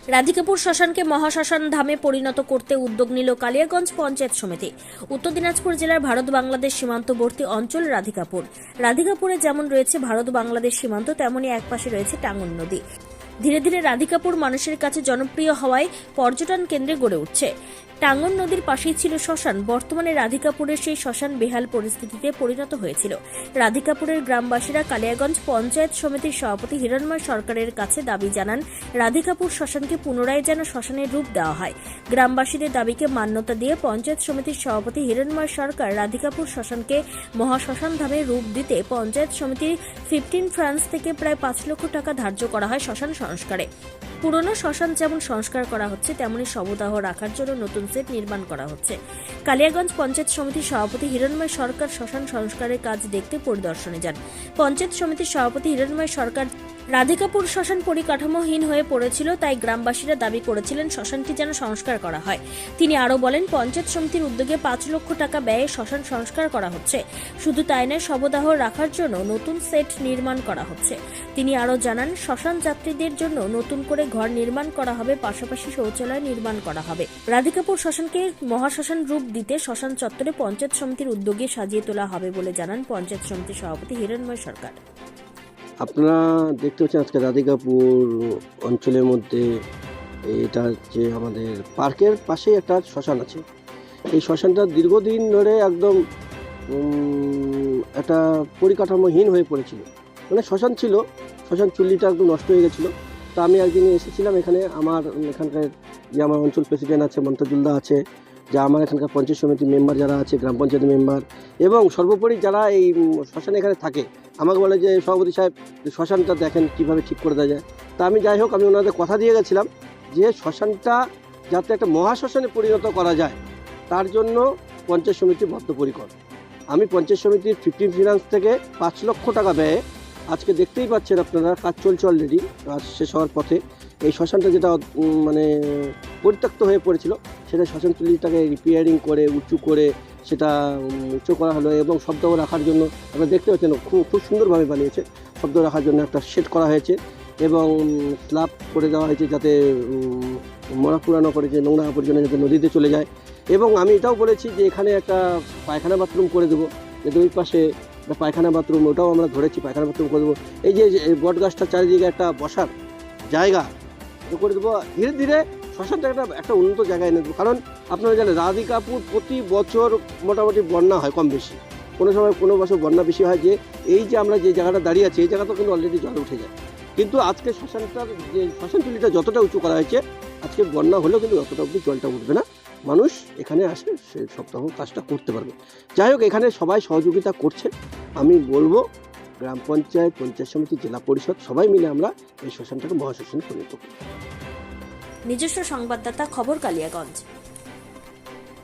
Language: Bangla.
রাধিকাপুর শ্মশানকে মহাশ্মশান ধামে পরিণত করতে উদ্যোগ নিল কালিয়াগঞ্জ পঞ্চায়েত সমিতি। উত্তর দিনাজপুর জেলার ভারত বাংলাদেশ সীমান্তবর্তী অঞ্চল রাধিকাপুর। রাধিকাপুরে যেমন রয়েছে ভারত বাংলাদেশ সীমান্ত, তেমনি একপাশে রয়েছে টাঙ্গন নদী। ধীরে ধীরে রাধিকাপুর মানুষের কাছে জনপ্রিয় হওয়ায় পর্যটন কেন্দ্রে গড়ে উঠছে। টাঙ্গন নদীর পাশেই ছিল শ্মশান। বর্তমানে রাধিকাপুরের সেই শ্মশান বেহাল পরিস্থিতিতে পরিণত হয়েছিল। রাধিকাপুরের গ্রামবাসীরা কালিয়াগঞ্জ পঞ্চায়েত সমিতির সভাপতি হিরণময় সরকারের কাছে দাবি জানান, রাধিকাপুর শ্মশানকে পুনরায় যেন শ্মশানের রূপ দেওয়া হয়। গ্রামবাসীদের দাবিকে মান্যতা দিয়ে পঞ্চায়েত সমিতির সভাপতি হিরণময় সরকার রাধিকাপুর শ্মশানকে মহাশ্মশান ধামে রূপ দিতে পঞ্চায়েত সমিতির 15 ফ্রান্স থেকে প্রায় 5 লক্ষ টাকা ধার্য করা হয় শ্মশান সংস্কারে। পুরনো শ্মশান যেমন সংস্কার করা হচ্ছে, তেমনি শবদাহ রাখার জন্য নতুন সেট নির্মাণ করা হচ্ছে। কালিয়াগঞ্জ পঞ্চায়েত সমিতির সভাপতি হিরণময় সরকার শ্মশান সংস্কারের কাজ দেখতে পরিদর্শনে যান। পঞ্চায়েত সমিতির সভাপতি হিরণময় সরকার রাধিকাপুর শ্মশান পরিকাঠামোহীন হয়ে পড়েছিল, তাই গ্রামবাসীরা দাবি করেছিলেন শ্মশানটি যেন সংস্কার করা হয়। তিনি আরও বলেন, পঞ্চায়েত সমিতির উদ্যোগে 5 লক্ষ টাকা ব্যয়ে শ্মশান সংস্কার করা হচ্ছে। শুধু তাই নয়, শবদাহ রাখার জন্য নতুন সেট নির্মাণ করা হচ্ছে। তিনি আরও জানান, শ্মশান যাত্রীদের জন্য নতুন করে ঘর নির্মাণ করা হবে, পাশাপাশি শৌচালয় নির্মাণ করা হবে। রাধিকাপুর শ্মশানকে মহাশ্মশান রূপ দিতে শ্মশান চত্বরে পঞ্চায়েত সমিতির উদ্যোগে সাজিয়ে তোলা হবে বলে জানান পঞ্চায়েত সমিতির সভাপতি হিরণময় সরকার। আপনারা দেখতে পাচ্ছেন আজকে রাধিকাপুর অঞ্চলের মধ্যে এটা যে আমাদের পার্কের পাশেই একটা শ্মশান আছে। এই শ্মশানটা দীর্ঘদিন ধরে একদম একটা পরিকাঠামোহীন হয়ে পড়েছিল। মানে শ্মশান ছিল, শ্মশান চুল্লিটা একদম নষ্ট হয়ে গেছিলো। তা আমি একদিন এসেছিলাম এখানে, এখানকার যে আমার অঞ্চল প্রেসিডেন্ট আছে, মমতাজুল্লাহ আছে, যা আমার এখানকার পঞ্চায়েত সমিতির মেম্বার যারা আছে, গ্রাম পঞ্চায়েতের মেম্বার, এবং সর্বোপরি যারা এই শ্মশানে এখানে থাকে, আমাকে বলে যে সভাপতি সাহেব শ্মশানটা দেখেন কীভাবে ঠিক করে দেওয়া যায়। তা আমি যাই হোক, আমি ওনাদের কথা দিয়ে গেছিলাম যে শ্মশানটা যাতে একটা মহাশ্মশানে পরিণত করা যায়, তার জন্য পঞ্চায়েত সমিতি বদ্ধপরিকর। আমি পঞ্চায়েত সমিতির 15 ফিনান্স থেকে 5 লক্ষ টাকা ব্যয়ে, আজকে দেখতেই পাচ্ছেন আপনারা কাজ চলছে অলরেডি, কাজ শেষ হওয়ার পথে। এই শ্মশানটা যেটা মানে পরিত্যক্ত হয়ে পড়েছিল, সেটা শ্মশান চুল্লিটাকে রিপেয়ারিং করে উঁচু করে সেটা উঁচু করা হলো, এবং শব্দ রাখার জন্য আপনারা দেখতে পাচ্ছেন খুব সুন্দরভাবে বানিয়েছে। শব্দ রাখার জন্য একটা শেড করা হয়েছে এবং স্ল্যাব করে দেওয়া হয়েছে যাতে মরা পুরানো করে যে নোংরা আবর্জনা যাতে নদীতে চলে যায়। এবং আমি এটাও বলেছি যে এখানে একটা পায়খানা বাথরুম করে দেবো, যাতে ওই পাশে একটা পায়খানা বাথরুম, ওটাও আমরা ধরেছি, পায়খানা বাথরুম করে দেবো। এই যে বট গাছটার চারিদিকে একটা বসার জায়গা করে দেবো। ধীরে ধীরে শ্মশানটাকে একটা উন্নত জায়গায় নেব। কারণ আপনারা জানেন রাধিকাপুর প্রতি বছর মোটামুটি বন্যা হয় কম বেশি, কোনো সময় কোনো বছর বন্যা বেশি হয়। যে এই যে আমরা যে জায়গাটা দাঁড়িয়ে আছি, এই জায়গাটা কিন্তু অলরেডি জল উঠে যায়। কিন্তু আজকে শ্মশানটার যে শ্মশান চুল্লিটা যতটা উঁচু করা হয়েছে, আজকে বন্যা হলেও কিন্তু যতটা অবধি জলটা উঠবে না। মানুষ এখানে আসে সে সপ্তাহ কাজটা করতে পারবে। যাই হোক, এখানে সবাই সহযোগিতা করছে। আমি বলবো গ্রাম পঞ্চায়েত, পঞ্চায়েত সমিতি, জেলা পরিষদ সবাই মিলে আমরা এই শ্মশানটাকে মহাশ্মশানে পরিণত করি। নিজস্ব সংবাদদাতা, খবর কালিয়াগঞ্জ।